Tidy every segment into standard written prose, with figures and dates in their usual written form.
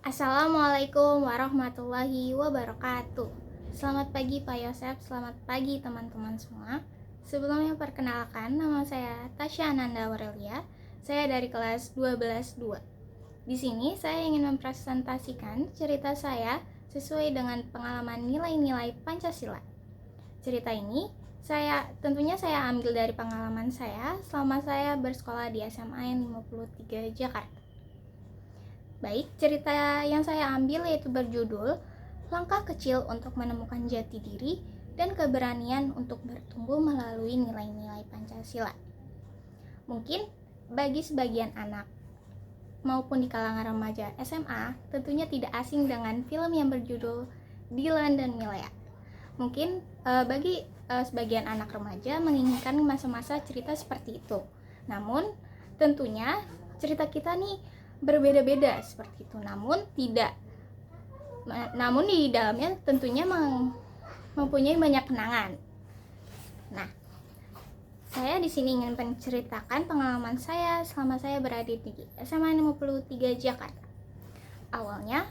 Assalamualaikum warahmatullahi wabarakatuh. Selamat pagi Pak Yosef, selamat pagi teman-teman semua. Sebelumnya perkenalkan, nama saya Tasya Ananda Aurelia. Saya dari kelas 12-2. Di sini saya ingin mempresentasikan cerita saya sesuai dengan pengalaman nilai-nilai Pancasila. Cerita ini tentunya saya ambil dari pengalaman saya selama saya bersekolah di SMA N53 Jakarta. Baik, cerita yang saya ambil yaitu berjudul Langkah Kecil untuk Menemukan Jati Diri dan Keberanian untuk Bertumbuh Melalui Nilai-Nilai Pancasila. Mungkin bagi sebagian anak maupun di kalangan remaja SMA tentunya tidak asing dengan film yang berjudul Dilan dan Milea. Mungkin bagi sebagian anak remaja menginginkan masa-masa cerita seperti itu. Namun tentunya cerita kita nih berbeda-beda seperti itu, namun di dalamnya tentunya mempunyai banyak kenangan. Nah, saya di sini ingin menceritakan pengalaman saya selama saya berada di SMA 53 Jakarta. Awalnya,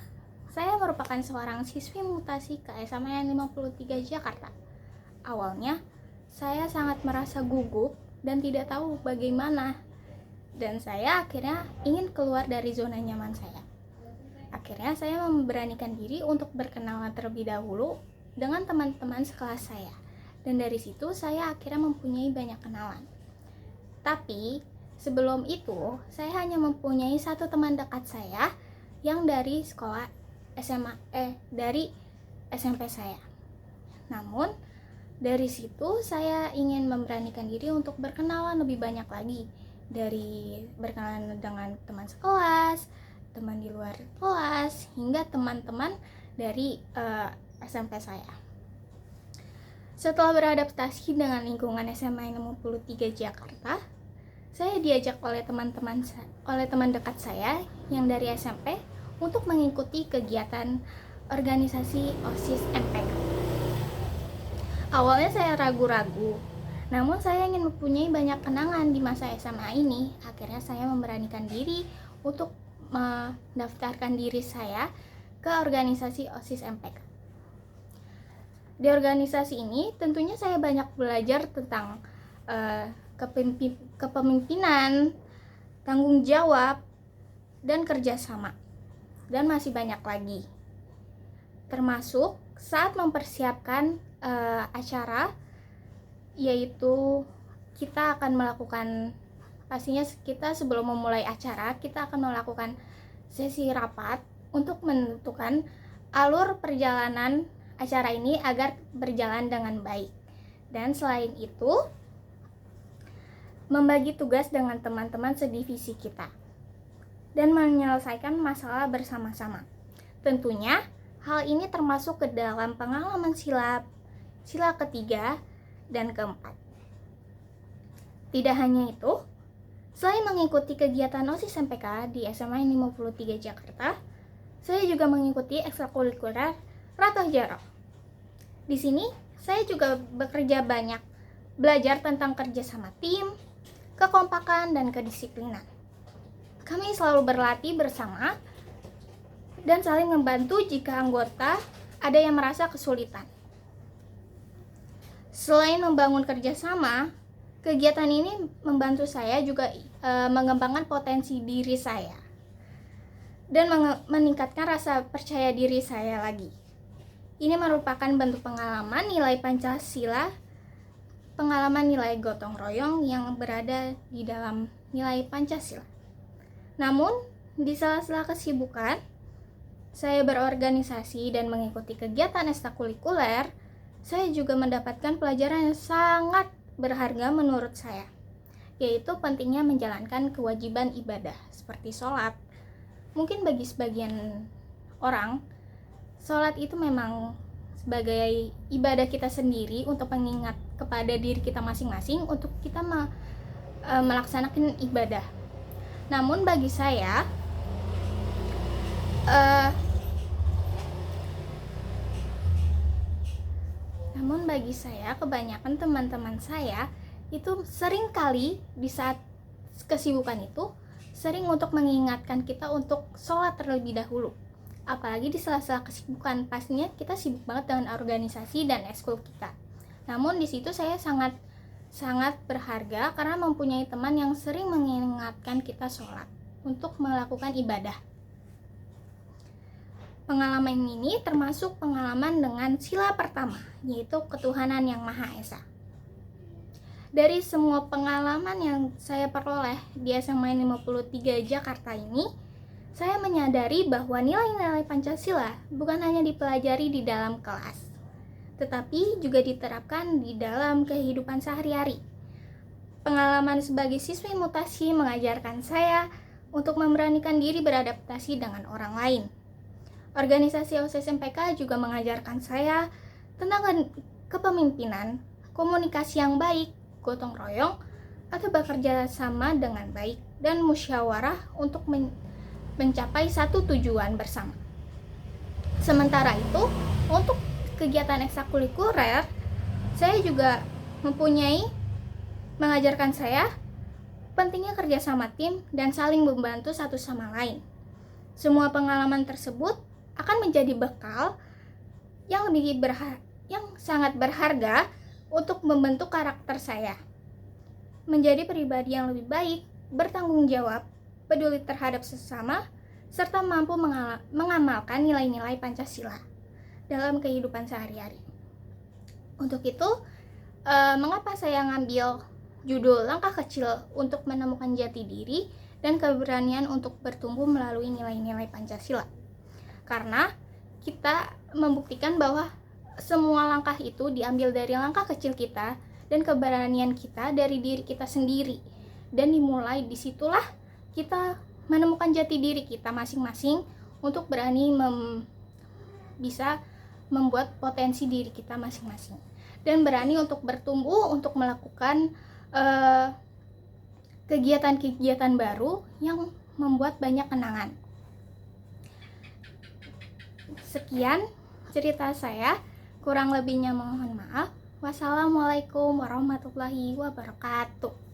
saya merupakan seorang siswi mutasi ke SMA 53 Jakarta. Awalnya, saya sangat merasa gugup dan tidak tahu bagaimana, dan saya akhirnya ingin keluar dari zona nyaman saya. Akhirnya saya memberanikan diri untuk berkenalan terlebih dahulu dengan teman-teman sekelas saya, dan dari situ saya akhirnya mempunyai banyak kenalan. Tapi sebelum itu saya hanya mempunyai satu teman dekat saya yang dari sekolah dari SMP saya. Namun dari situ saya ingin memberanikan diri untuk berkenalan lebih banyak lagi, dari berkenalan dengan teman sekelas, teman di luar kelas, hingga teman-teman dari SMP saya. Setelah beradaptasi dengan lingkungan SMA 53 Jakarta, saya diajak oleh teman dekat saya yang dari SMP untuk mengikuti kegiatan organisasi OSIS MPK. Awalnya saya ragu-ragu, namun saya ingin mempunyai banyak kenangan di masa SMA ini. Akhirnya saya memberanikan diri untuk mendaftarkan diri saya ke organisasi OSIS MPK. Di organisasi ini tentunya saya banyak belajar tentang kepemimpinan, tanggung jawab, dan kerjasama, dan masih banyak lagi. Termasuk saat mempersiapkan acara, yaitu kita akan melakukan, pastinya kita sebelum memulai acara kita akan melakukan sesi rapat untuk menentukan alur perjalanan acara ini agar berjalan dengan baik. Dan selain itu, membagi tugas dengan teman-teman sedivisi kita dan menyelesaikan masalah bersama-sama. Tentunya hal ini termasuk ke dalam pengalaman sila ketiga dan keempat. Tidak hanya itu, selain mengikuti kegiatan OSIS MPK di SMA 53 Jakarta, saya juga mengikuti ekstrakurikuler Ratoh Jaro. Di sini, saya juga bekerja banyak, belajar tentang kerja sama tim, kekompakan, dan kedisiplinan. Kami selalu berlatih bersama dan saling membantu jika anggota ada yang merasa kesulitan. Selain membangun kerjasama, kegiatan ini membantu saya juga mengembangkan potensi diri saya dan meningkatkan rasa percaya diri saya lagi. Ini merupakan bentuk pengalaman nilai Pancasila, pengalaman nilai gotong royong yang berada di dalam nilai Pancasila. Namun, di sela-sela kesibukan, saya berorganisasi dan mengikuti kegiatan ekstrakurikuler, saya juga mendapatkan pelajaran yang sangat berharga menurut saya, yaitu pentingnya menjalankan kewajiban ibadah seperti sholat. Mungkin bagi sebagian orang, sholat itu memang sebagai ibadah kita sendiri untuk mengingat kepada diri kita masing-masing untuk kita melaksanakan ibadah. Namun bagi saya, kebanyakan teman-teman saya itu sering kali di saat kesibukan itu sering untuk mengingatkan kita untuk sholat terlebih dahulu. apalagi di sela-sela kesibukan. Pastinya kita sibuk banget dengan organisasi dan ekskul kita. Namun di situ saya sangat berharga karena mempunyai teman yang sering mengingatkan kita sholat untuk melakukan ibadah. Pengalaman ini termasuk pengalaman dengan sila pertama, yaitu ketuhanan yang Maha Esa. Dari semua pengalaman yang saya peroleh di SMA 53 Jakarta ini, saya menyadari bahwa nilai-nilai Pancasila bukan hanya dipelajari di dalam kelas, tetapi juga diterapkan di dalam kehidupan sehari-hari. Pengalaman sebagai siswi mutasi mengajarkan saya untuk memberanikan diri beradaptasi dengan orang lain. Organisasi OSIS MPK juga mengajarkan saya tentang kepemimpinan, komunikasi yang baik, gotong royong, atau bekerja sama dengan baik, dan musyawarah untuk mencapai satu tujuan bersama. Sementara itu, untuk kegiatan ekstrakurikuler, saya juga mengajarkan saya pentingnya kerja sama tim dan saling membantu satu sama lain. Semua pengalaman tersebut akan menjadi bekal yang sangat berharga untuk membentuk karakter saya menjadi pribadi yang lebih baik, bertanggung jawab, peduli terhadap sesama, serta mampu mengamalkan nilai-nilai Pancasila dalam kehidupan sehari-hari. Untuk itu, mengapa saya ngambil judul Langkah Kecil untuk Menemukan Jati Diri dan Keberanian untuk Bertumbuh Melalui Nilai-Nilai Pancasila? Karena kita membuktikan bahwa semua langkah itu diambil dari langkah kecil kita dan keberanian kita dari diri kita sendiri. Dan dimulai disitulah kita menemukan jati diri kita masing-masing untuk berani bisa membuat potensi diri kita masing-masing. Dan berani untuk bertumbuh, untuk melakukan kegiatan-kegiatan baru yang membuat banyak kenangan. Sekian cerita saya, kurang lebihnya mohon maaf. Wassalamualaikum warahmatullahi wabarakatuh.